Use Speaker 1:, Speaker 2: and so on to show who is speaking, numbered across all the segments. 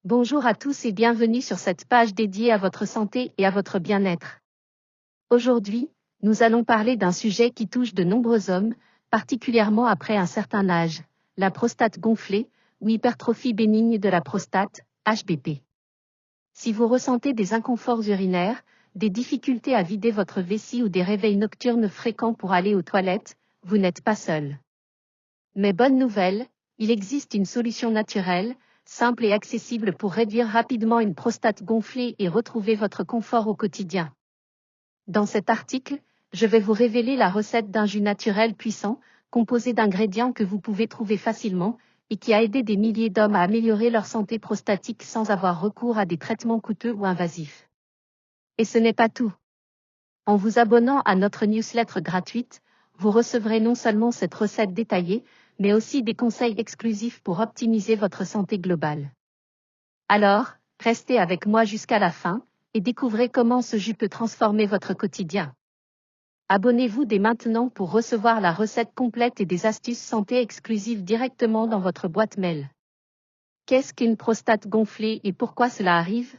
Speaker 1: Bonjour à tous et bienvenue sur cette page dédiée à votre santé et à votre bien-être. Aujourd'hui, nous allons parler d'un sujet qui touche de nombreux hommes, particulièrement après un certain âge, la prostate gonflée, ou hypertrophie bénigne de la prostate, HBP. Si vous ressentez des inconforts urinaires, des difficultés à vider votre vessie ou des réveils nocturnes fréquents pour aller aux toilettes, vous n'êtes pas seul. Mais bonne nouvelle, il existe une solution naturelle, simple et accessible pour réduire rapidement une prostate gonflée et retrouver votre confort au quotidien. Dans cet article, je vais vous révéler la recette d'un jus naturel puissant, composé d'ingrédients que vous pouvez trouver facilement, et qui a aidé des milliers d'hommes à améliorer leur santé prostatique sans avoir recours à des traitements coûteux ou invasifs. Et ce n'est pas tout. En vous abonnant à notre newsletter gratuite, vous recevrez non seulement cette recette détaillée, mais aussi des conseils exclusifs pour optimiser votre santé globale. Alors, restez avec moi jusqu'à la fin, et découvrez comment ce jus peut transformer votre quotidien. Abonnez-vous dès maintenant pour recevoir la recette complète et des astuces santé exclusives directement dans votre boîte mail. Qu'est-ce qu'une prostate gonflée et pourquoi cela arrive?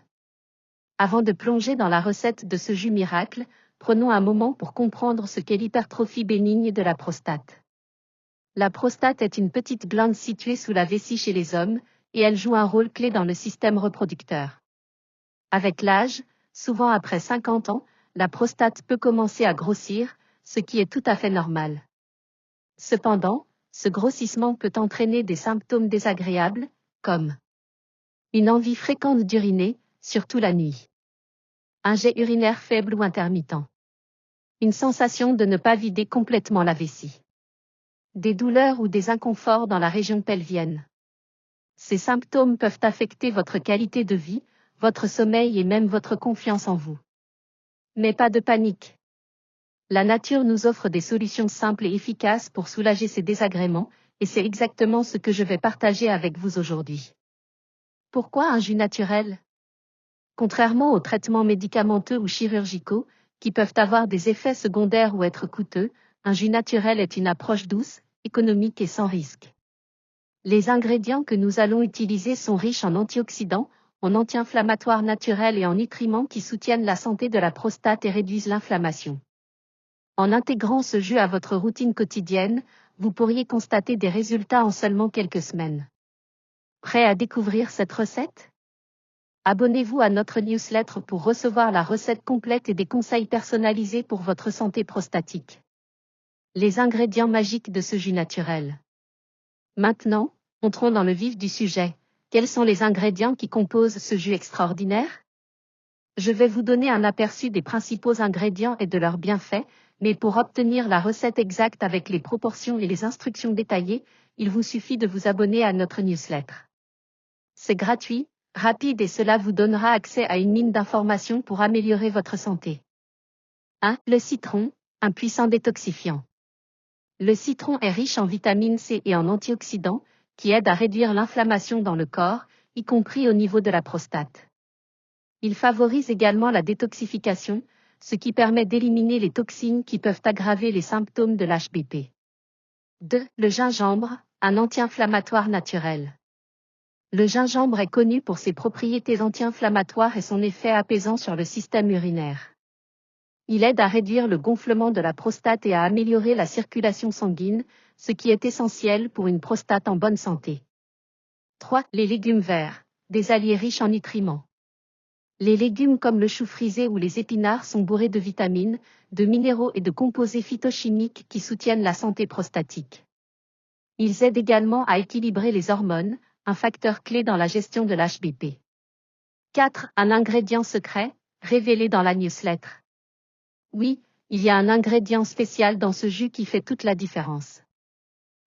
Speaker 1: Avant de plonger dans la recette de ce jus miracle, prenons un moment pour comprendre ce qu'est l'hypertrophie bénigne de la prostate. La prostate est une petite glande située sous la vessie chez les hommes, et elle joue un rôle clé dans le système reproducteur. Avec l'âge, souvent après 50 ans, la prostate peut commencer à grossir, ce qui est tout à fait normal. Cependant, ce grossissement peut entraîner des symptômes désagréables, comme une envie fréquente d'uriner, surtout la nuit. Un jet urinaire faible ou intermittent. Une sensation de ne pas vider complètement la vessie. Des douleurs ou des inconforts dans la région pelvienne. Ces symptômes peuvent affecter votre qualité de vie, votre sommeil et même votre confiance en vous. Mais pas de panique. La nature nous offre des solutions simples et efficaces pour soulager ces désagréments, et c'est exactement ce que je vais partager avec vous aujourd'hui. Pourquoi un jus naturel? Contrairement aux traitements médicamenteux ou chirurgicaux, qui peuvent avoir des effets secondaires ou être coûteux, un jus naturel est une approche douce, économique et sans risque. Les ingrédients que nous allons utiliser sont riches en antioxydants, en anti-inflammatoires naturels et en nutriments qui soutiennent la santé de la prostate et réduisent l'inflammation. En intégrant ce jus à votre routine quotidienne, vous pourriez constater des résultats en seulement quelques semaines. Prêt à découvrir cette recette? Abonnez-vous à notre newsletter pour recevoir la recette complète et des conseils personnalisés pour votre santé prostatique. Les ingrédients magiques de ce jus naturel. Maintenant, entrons dans le vif du sujet. Quels sont les ingrédients qui composent ce jus extraordinaire? Je vais vous donner un aperçu des principaux ingrédients et de leurs bienfaits, mais pour obtenir la recette exacte avec les proportions et les instructions détaillées, il vous suffit de vous abonner à notre newsletter. C'est gratuit, rapide et cela vous donnera accès à une mine d'informations pour améliorer votre santé. 1. Le citron, un puissant détoxifiant. Le citron est riche en vitamine C et en antioxydants, qui aident à réduire l'inflammation dans le corps, y compris au niveau de la prostate. Il favorise également la détoxification, ce qui permet d'éliminer les toxines qui peuvent aggraver les symptômes de l'HBP. 2. Le gingembre, un anti-inflammatoire naturel. Le gingembre est connu pour ses propriétés anti-inflammatoires et son effet apaisant sur le système urinaire. Il aide à réduire le gonflement de la prostate et à améliorer la circulation sanguine, ce qui est essentiel pour une prostate en bonne santé. 3. Les légumes verts, des alliés riches en nutriments. Les légumes comme le chou frisé ou les épinards sont bourrés de vitamines, de minéraux et de composés phytochimiques qui soutiennent la santé prostatique. Ils aident également à équilibrer les hormones, un facteur clé dans la gestion de l'HBP. 4. Un ingrédient secret, révélé dans la newsletter. Oui, il y a un ingrédient spécial dans ce jus qui fait toute la différence.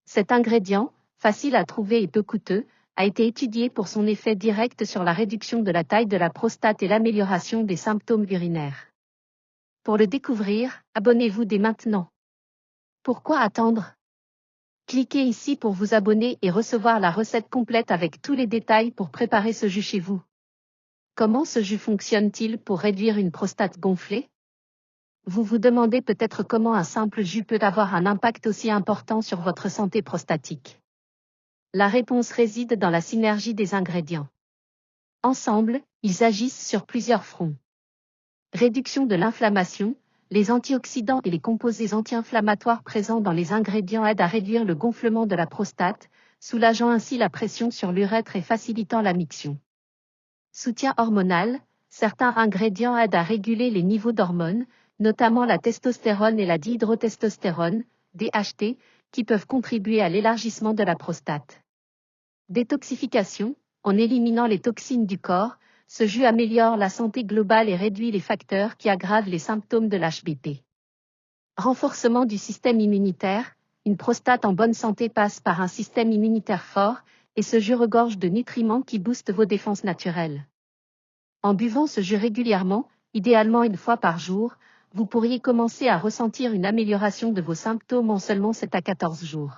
Speaker 1: Cet ingrédient, facile à trouver et peu coûteux, a été étudié pour son effet direct sur la réduction de la taille de la prostate et l'amélioration des symptômes urinaires. Pour le découvrir, abonnez-vous dès maintenant. Pourquoi attendre? Cliquez ici pour vous abonner et recevoir la recette complète avec tous les détails pour préparer ce jus chez vous. Comment ce jus fonctionne-t-il pour réduire une prostate gonflée? Vous vous demandez peut-être comment un simple jus peut avoir un impact aussi important sur votre santé prostatique. La réponse réside dans la synergie des ingrédients. Ensemble, ils agissent sur plusieurs fronts. Réduction de l'inflammation, les antioxydants et les composés anti-inflammatoires présents dans les ingrédients aident à réduire le gonflement de la prostate, soulageant ainsi la pression sur l'urètre et facilitant la miction. Soutien hormonal, certains ingrédients aident à réguler les niveaux d'hormones, notamment la testostérone et la dihydrotestostérone, DHT, qui peuvent contribuer à l'élargissement de la prostate. Détoxification, en éliminant les toxines du corps, ce jus améliore la santé globale et réduit les facteurs qui aggravent les symptômes de l'HBP. Renforcement du système immunitaire, une prostate en bonne santé passe par un système immunitaire fort, et ce jus regorge de nutriments qui boostent vos défenses naturelles. En buvant ce jus régulièrement, idéalement une fois par jour, vous pourriez commencer à ressentir une amélioration de vos symptômes en seulement 7 à 14 jours.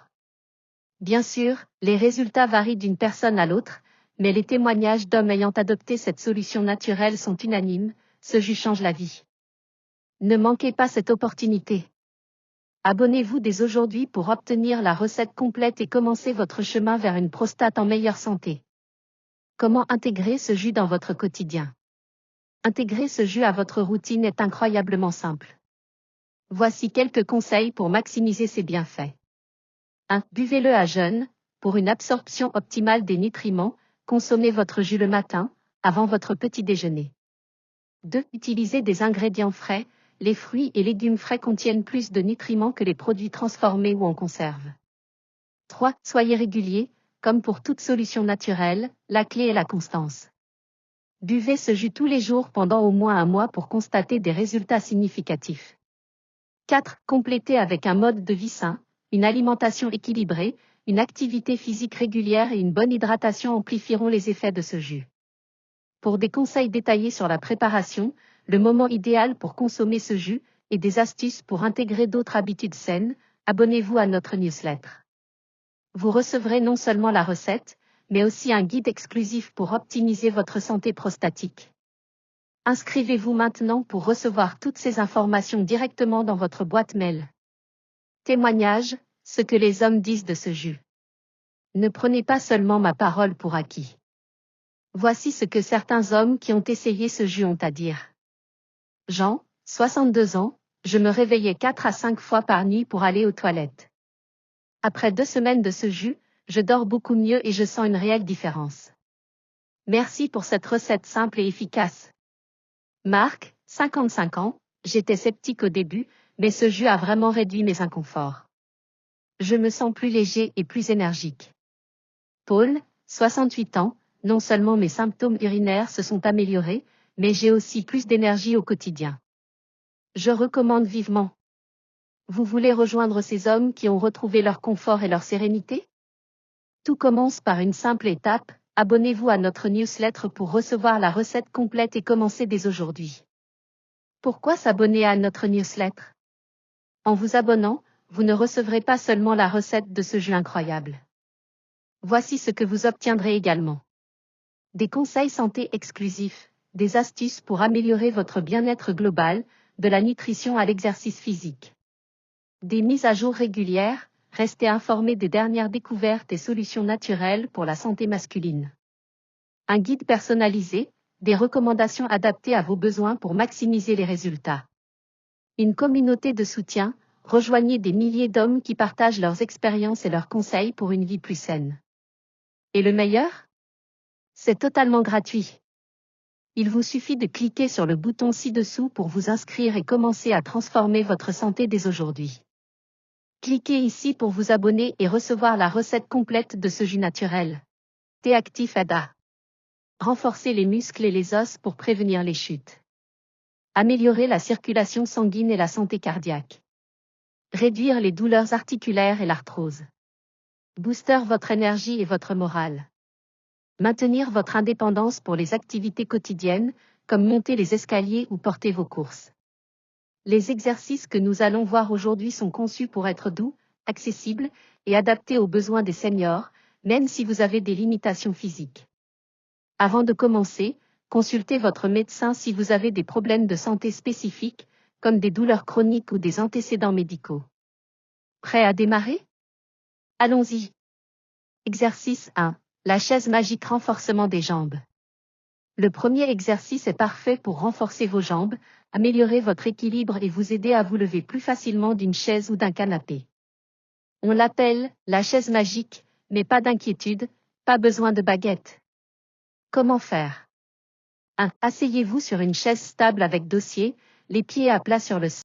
Speaker 1: Bien sûr, les résultats varient d'une personne à l'autre, mais les témoignages d'hommes ayant adopté cette solution naturelle sont unanimes, ce jus change la vie. Ne manquez pas cette opportunité. Abonnez-vous dès aujourd'hui pour obtenir la recette complète et commencer votre chemin vers une prostate en meilleure santé. Comment intégrer ce jus dans votre quotidien? Intégrer ce jus à votre routine est incroyablement simple. Voici quelques conseils pour maximiser ses bienfaits. 1. Buvez-le à jeun, pour une absorption optimale des nutriments, consommez votre jus le matin, avant votre petit déjeuner. 2. Utilisez des ingrédients frais, les fruits et légumes frais contiennent plus de nutriments que les produits transformés ou en conserve. 3. Soyez régulier, comme pour toute solution naturelle, la clé est la constance. Buvez ce jus tous les jours pendant au moins un mois pour constater des résultats significatifs. 4. Complétez avec un mode de vie sain, une alimentation équilibrée, une activité physique régulière et une bonne hydratation amplifieront les effets de ce jus. Pour des conseils détaillés sur la préparation, le moment idéal pour consommer ce jus, et des astuces pour intégrer d'autres habitudes saines, abonnez-vous à notre newsletter. Vous recevrez non seulement la recette, mais aussi un guide exclusif pour optimiser votre santé prostatique. Inscrivez-vous maintenant pour recevoir toutes ces informations directement dans votre boîte mail. Témoignage, ce que les hommes disent de ce jus. Ne prenez pas seulement ma parole pour acquis. Voici ce que certains hommes qui ont essayé ce jus ont à dire. Jean, 62 ans, je me réveillais 4 à 5 fois par nuit pour aller aux toilettes. Après 2 semaines de ce jus, je dors beaucoup mieux et je sens une réelle différence. Merci pour cette recette simple et efficace. Marc, 55 ans, j'étais sceptique au début, mais ce jus a vraiment réduit mes inconforts. Je me sens plus léger et plus énergique. Paul, 68 ans, non seulement mes symptômes urinaires se sont améliorés, mais j'ai aussi plus d'énergie au quotidien. Je recommande vivement. Vous voulez rejoindre ces hommes qui ont retrouvé leur confort et leur sérénité? Tout commence par une simple étape, abonnez-vous à notre newsletter pour recevoir la recette complète et commencer dès aujourd'hui. Pourquoi s'abonner à notre newsletter? En vous abonnant, vous ne recevrez pas seulement la recette de ce jus incroyable. Voici ce que vous obtiendrez également. Des conseils santé exclusifs, des astuces pour améliorer votre bien-être global, de la nutrition à l'exercice physique. Des mises à jour régulières, restez informés des dernières découvertes et solutions naturelles pour la santé masculine. Un guide personnalisé, des recommandations adaptées à vos besoins pour maximiser les résultats. Une communauté de soutien, rejoignez des milliers d'hommes qui partagent leurs expériences et leurs conseils pour une vie plus saine. Et le meilleur? C'est totalement gratuit. Il vous suffit de cliquer sur le bouton ci-dessous pour vous inscrire et commencer à transformer votre santé dès aujourd'hui. Cliquez ici pour vous abonner et recevoir la recette complète de ce jus naturel. T-Actif ADA. Renforcer les muscles et les os pour prévenir les chutes. Améliorer la circulation sanguine et la santé cardiaque. Réduire les douleurs articulaires et l'arthrose. Booster votre énergie et votre morale. Maintenir votre indépendance pour les activités quotidiennes, comme monter les escaliers ou porter vos courses. Les exercices que nous allons voir aujourd'hui sont conçus pour être doux, accessibles et adaptés aux besoins des seniors, même si vous avez des limitations physiques. Avant de commencer, consultez votre médecin si vous avez des problèmes de santé spécifiques, comme des douleurs chroniques ou des antécédents médicaux. Prêt à démarrer? Allons-y. Exercice 1. La chaise magique renforcement des jambes. Le premier exercice est parfait pour renforcer vos jambes, améliorer votre équilibre et vous aider à vous lever plus facilement d'une chaise ou d'un canapé. On l'appelle la chaise magique, mais pas d'inquiétude, pas besoin de baguette. Comment faire? 1. Asseyez-vous sur une chaise stable avec dossier, les pieds à plat sur le sol.